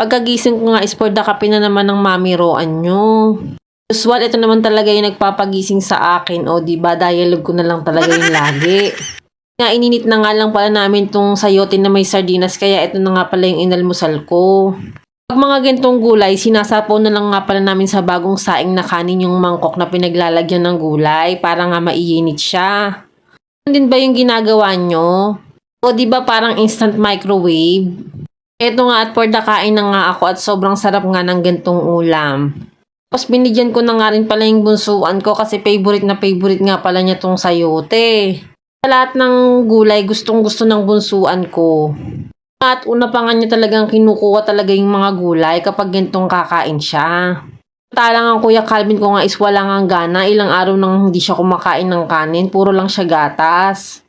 Pagkagising ko nga is for the kape na naman ng mami Roan nyo. Usual, ito naman talaga yung nagpapagising sa akin. O diba, dialogue ko na lang talaga yung lagi. Nga ininit na nga lang pala namin tong sayote na may sardinas, kaya ito na nga pala yung inalmusal ko. Pag mga gantong gulay, sinasapaw na lang nga pala namin sa bagong saing na kanin yung mangkok na pinaglalagyan ng gulay para nga maiinit siya. Ano din ba yung ginagawa nyo? O diba parang instant microwave? Eto nga at for the kain na nga ako at sobrang sarap nga ng gantong ulam. Tapos binigyan ko na nga rin pala yung bunsuan ko kasi favorite na favorite nga pala niya tong sayote. Sa lahat ng gulay, gustong gusto ng bunsuan ko. At una pa nga niya talagang kinukuha talaga yung mga gulay kapag gantong kakain siya. Talang ang Kuya Calvin ko nga is wala nga gana. Ilang araw nang hindi siya kumakain ng kanin. Puro lang siya gatas.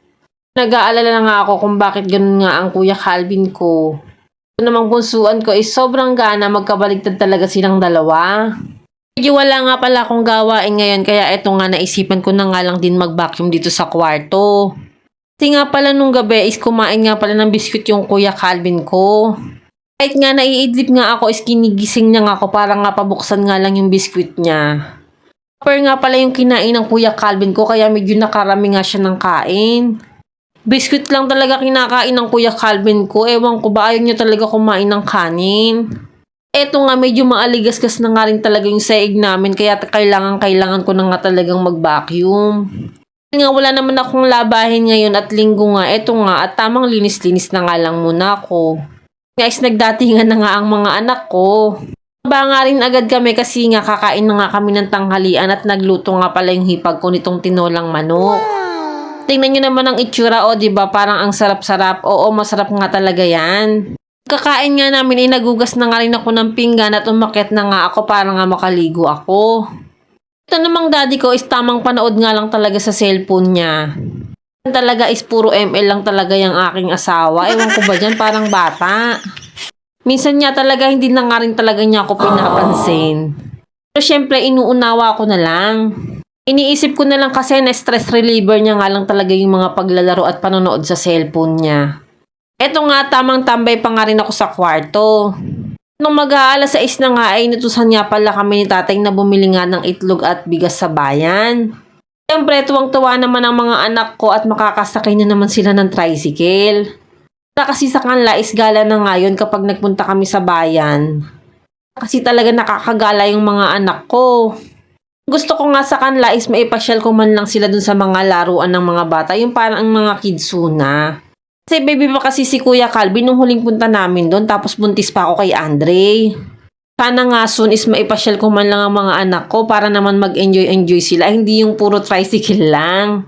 Nag-aalala na nga ako kung bakit ganun nga ang Kuya Calvin ko. Ito namang bunsuan ko is sobrang gana. Magkabaligtad talaga silang dalawa. Medyo wala nga pala akong gawain ngayon. Kaya ito nga naisipan ko na nga lang din mag-vacuum dito sa kwarto. Kasi nga pala nung gabi is kumain nga pala ng biskuit yung Kuya Calvin ko. Kahit nga naiidlip nga ako is kinigising niya nga ako para nga pabuksan nga lang yung biskuit niya. Pero nga pala yung kinain ng Kuya Calvin ko kaya medyo nakarami nga siya ng kain. Biskuit lang talaga kinakain ng Kuya Calvin ko. Ewan ko ba ayaw niya talaga kumain ng kanin. Eto nga medyo maaligasgas na nga rin talaga yung saig namin kaya kailangan ko na nga talagang mag-vacuum. Nga wala naman akong labahin ngayon at linggo nga. Eto nga at tamang linis-linis na nga lang muna ako. Guys, nagdatingan na nga ang mga anak ko. Ba nga rin agad kami kasi nga kakain na nga kami ng tanghalian at nagluto nga pala yung hipag ko nitong tinolang manok. Tingnan nyo naman ang itsura o diba parang ang sarap-sarap. Oo, masarap nga talaga yan. Kakain nga namin nagugas na nga rin ako ng pinggan at umakyat na nga ako para nga makaligo ako. Ito namang daddy ko is tamang panood nga lang talaga sa cellphone niya. Talaga is puro ML lang talaga yung aking asawa. Ewan ko ba dyan, parang bata. Minsan niya talaga hindi na nga rin talaga niya ako pinapansin. Pero syempre inuunawa ko na lang. Iniisip ko na lang kasi na stress reliever niya nga lang talaga yung mga paglalaro at panonood sa cellphone niya. Eto nga tamang tambay pa nga rin ako sa kwarto. Nung mag-aalas 6 na nga ay inutusan niya pala kami ni tatay na bumili nga ng itlog at bigas sa bayan. Siyempre tuwang-tuwa naman ang mga anak ko at makakasakay na naman sila ng tricycle. Kasi sa kanila is gala na ngayon kapag nagpunta kami sa bayan. Kasi talaga nakakagala yung mga anak ko. Gusto ko nga sa kanila is maipasyal ko man lang sila dun sa mga laruan ng mga bata. Yung parang ang mga kidsuna. Kasi baby pa kasi si Kuya Calvin nung huling punta namin doon tapos buntis pa ako kay Andre. Sana nga soon is maipasyal ko man lang ang mga anak ko para naman mag-enjoy sila. Hindi yung puro tricycle lang.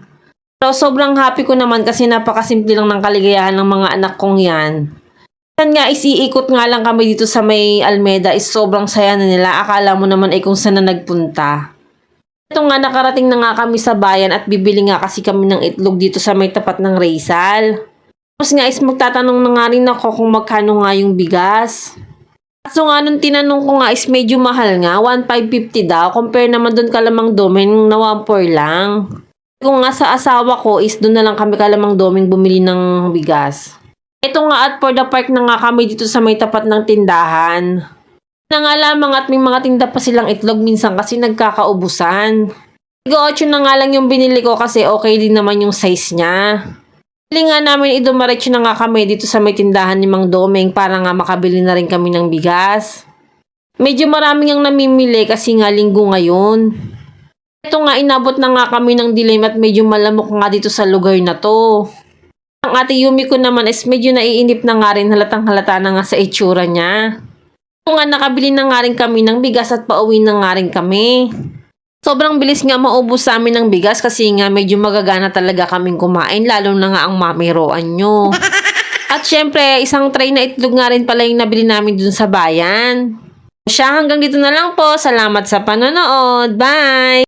Pero sobrang happy ko naman kasi napakasimple lang ng kaligayahan ng mga anak kong yan. Yan nga is iikot nga lang kami dito sa may Almeda is sobrang saya na nila. Akala mo naman ay kung saan na nagpunta. Ito nga nakarating na nga kami sa bayan at bibili nga kasi kami ng itlog dito sa may tapat ng Rizal. Tapos nga is magtatanong na nga rin ako kung magkano nga yung bigas. So nga nung tinanong ko nga is medyo mahal nga, 1,550 daw. Compare naman doon kalamang domen na 1,400 lang. Kung nga sa asawa ko is doon na lang kami kalamang doming bumili ng bigas. Ito nga at for the park na nga kami dito sa may tapat ng tindahan. Na nga lamang at may mga tinda pa silang itlog minsan kasi nagkakaubusan. 8 na nga lang yung binili ko kasi okay din naman yung size niya. Pili nga namin idumaretso na nga kami dito sa may tindahan ni Mang Domeng para nga makabili na rin kami ng bigas. Medyo maraming ang namimili kasi nga linggo ngayon. Ito nga inabot na nga kami ng dilim at medyo malamok nga dito sa lugar na to. Ang ate Yumi ko naman is medyo naiinip na nga rin halatang halata na nga sa itsura niya. Ito nga nakabili na nga rin kami ng bigas at pauwi na nga rin kami. Sobrang bilis nga maubos sa amin ng bigas kasi nga medyo magagana talaga kaming kumain lalo na nga ang mami Roan nyo. At syempre isang tray na itlog nga rin pala yung nabili namin dun sa bayan. Siya hanggang dito na lang po. Salamat sa panonood. Bye!